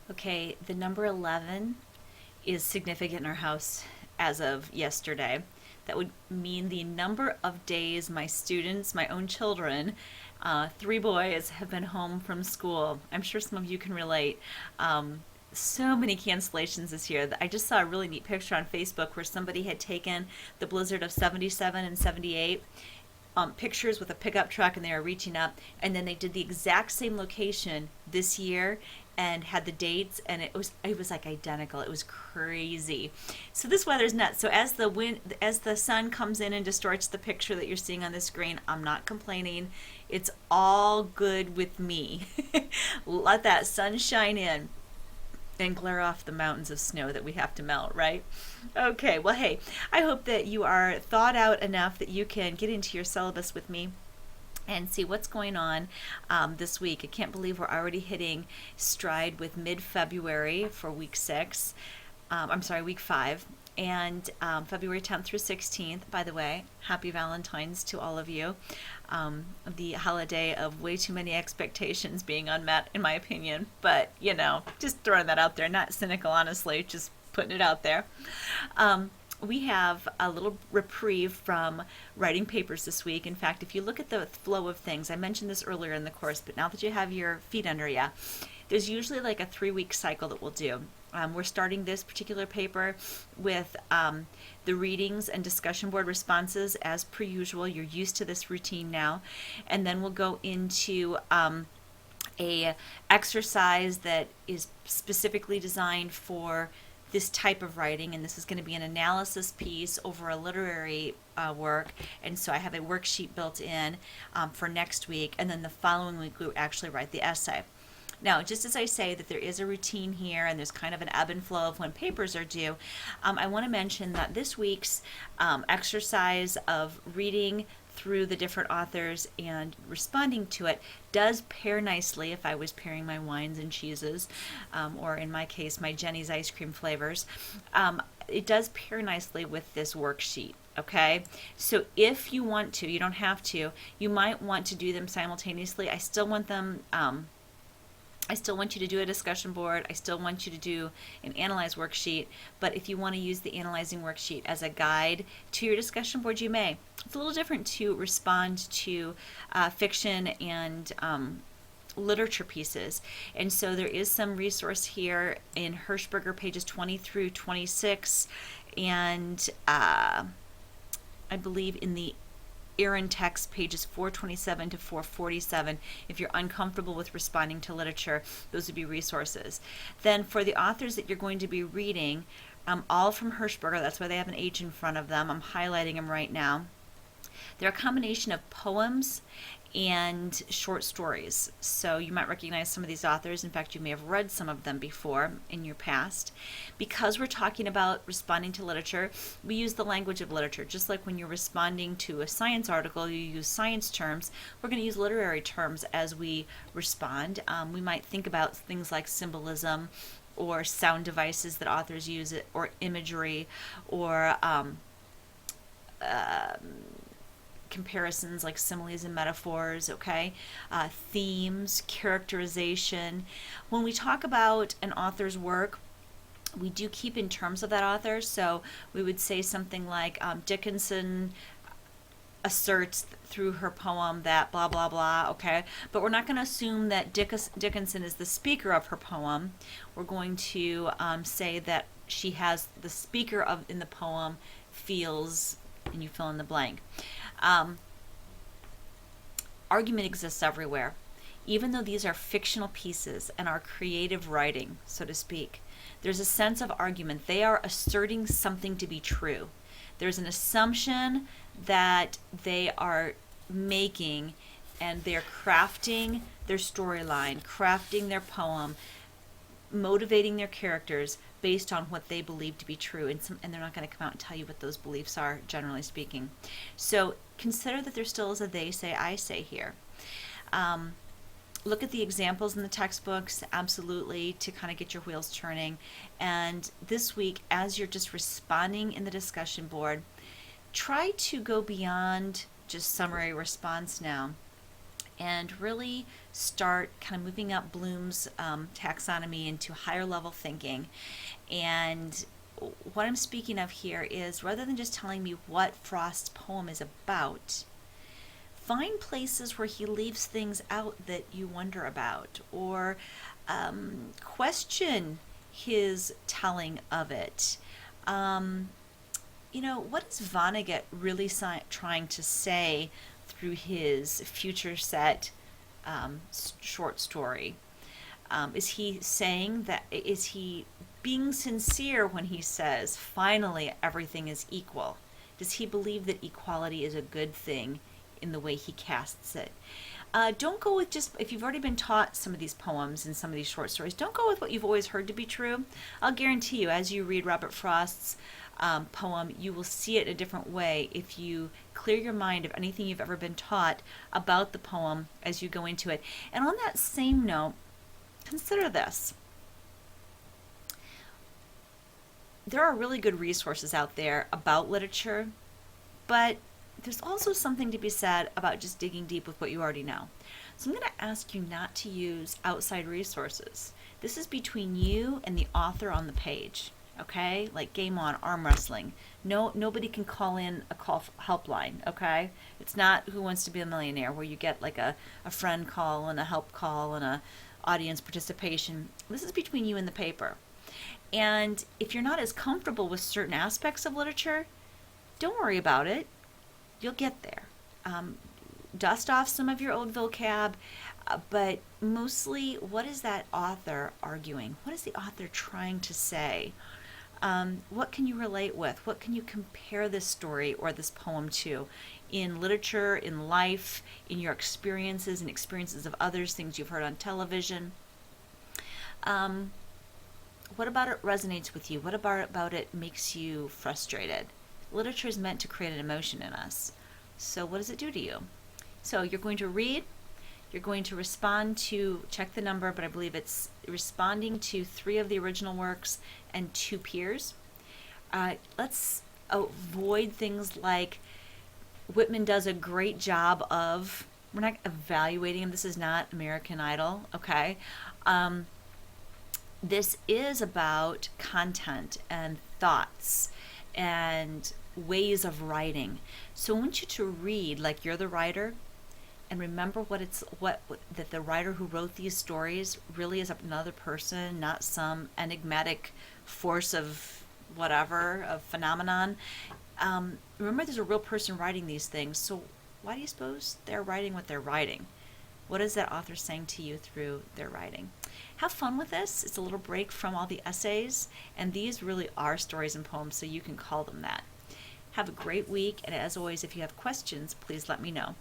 Okay, the number 11 is significant in our house as of yesterday. That would mean the number of days my students, my own children, three boys, have been home from school. I'm sure some of you can relate. So many cancellations this year. I just saw a really neat picture on Facebook where somebody had taken the blizzard of 77 and 78 pictures with a pickup truck, and they were reaching up, and then they did the exact same location this year and had the dates, and it was like identical. It was crazy. So this weather's nuts. So as the sun comes in and distorts the picture that you're seeing on the screen, I'm not complaining. It's all good with me. Let that sun shine in and glare off the mountains of snow that we have to melt, right? Okay, well, hey, I hope that you are thought out enough that you can get into your syllabus with me and see what's going on this week. I can't believe we're already hitting stride with mid-February for week 6. I'm sorry, week 5. And February 10th through 16th, by the way, happy Valentine's to all of you. The holiday of way too many expectations being unmet, in my opinion. But, just throwing that out there, not cynical, honestly, just putting it out there. We have a little reprieve from writing papers this week. In fact, if you look at the flow of things, I mentioned this earlier in the course, but now that you have your feet under you, there's usually like a 3-week cycle that we'll do. We're starting this particular paper with the readings and discussion board responses as per usual. You're used to this routine now. And then we'll go into a exercise that is specifically designed for this type of writing, and this is going to be an analysis piece over a literary work, and so I have a worksheet built in for next week, and then the following week we actually write the essay. Now, just as I say that there is a routine here and there's kind of an ebb and flow of when papers are due, I want to mention that this week's exercise of reading through the different authors and responding to it does pair nicely if I was pairing my wines and cheeses, or in my case, my Jenny's ice cream flavors. It does pair nicely with this worksheet. Okay, so if you want to, you don't have to, you might want to do them simultaneously. I still want them I still want you to do a discussion board. I still want you to do an analyze worksheet. But if you want to use the analyzing worksheet as a guide to your discussion board, you may. It's a little different to respond to fiction and literature pieces. And so there is some resource here in Hirschberger, pages 20 through 26. And I believe in the Aaron text, pages 427 to 447. If you're uncomfortable with responding to literature, those would be resources. Then for the authors that you're going to be reading, all from Hirschberger, that's why they have an H in front of them. I'm highlighting them right now. They're a combination of poems and short stories. So you might recognize some of these authors. In fact, you may have read some of them before in your past. Because we're talking about responding to literature, we use the language of literature. Just like when you're responding to a science article, you use science terms. We're going to use literary terms as we respond. We might think about things like symbolism or sound devices that authors use, or imagery, or comparisons like similes and metaphors, okay? Themes, characterization. When we talk about an author's work, we do keep in terms of that author. So we would say something like Dickinson asserts through her poem that blah, blah, blah, okay? But we're not going to assume that Dickinson is the speaker of her poem. We're going to say that she has the speaker in the poem feels, and you fill in the blank. Argument exists everywhere. Even though these are fictional pieces and are creative writing, so to speak, there's a sense of argument. They are asserting something to be true. There's an assumption that they are making, and they're crafting their storyline, crafting their poem, motivating their characters based on what they believe to be true, and they're not going to come out and tell you what those beliefs are, generally speaking. So consider that there still is a they say, I say here. Look at the examples in the textbooks, absolutely, to kind of get your wheels turning. And this week, as you're just responding in the discussion board, try to go beyond just summary response now and really start kind of moving up Bloom's taxonomy into higher level thinking. And what I'm speaking of here is, rather than just telling me what Frost's poem is about, find places where he leaves things out that you wonder about, or question his telling of it. What is Vonnegut really trying to say through his future set short story? Is he saying that? Is he being sincere when he says, finally, everything is equal? Does he believe that equality is a good thing in the way he casts it? Don't go with just, if you've already been taught some of these poems and some of these short stories, don't go with what you've always heard to be true. I'll guarantee you, as you read Robert Frost's poem, you will see it a different way if you clear your mind of anything you've ever been taught about the poem as you go into it. And on that same note, consider this. There are really good resources out there about literature, but there's also something to be said about just digging deep with what you already know. So I'm going to ask you not to use outside resources. This is between you and the author on the page, okay? Like Game On, arm wrestling. Nobody can call in a helpline, okay? It's not Who Wants to Be a Millionaire, where you get like a friend call and a help call and a audience participation. This is between you and the paper. And if you're not as comfortable with certain aspects of literature, don't worry about it. You'll get there. Dust off some of your old vocab, but mostly, what is that author arguing? What is the author trying to say? What can you relate with? What can you compare this story or this poem to in literature, in life, in your experiences and experiences of others, things you've heard on television? What about it resonates with you? What about it makes you frustrated? Literature is meant to create an emotion in us. So what does it do to you? So you're going to read, you're going to respond to, check the number, but I believe it's responding to 3 of the original works and 2 peers. Let's avoid things like Whitman does a great job of, we're not evaluating him, this is not American Idol, okay? This is about content and thoughts and ways of writing. So I want you to read like you're the writer, and remember that the writer who wrote these stories really is another person, not some enigmatic force of whatever, of phenomenon. Remember, there's a real person writing these things. So why do you suppose they're writing what they're writing? What is that author saying to you through their writing? Have fun with this. It's a little break from all the essays, and these really are stories and poems, so you can call them that. Have a great week, and as always, if you have questions, please let me know.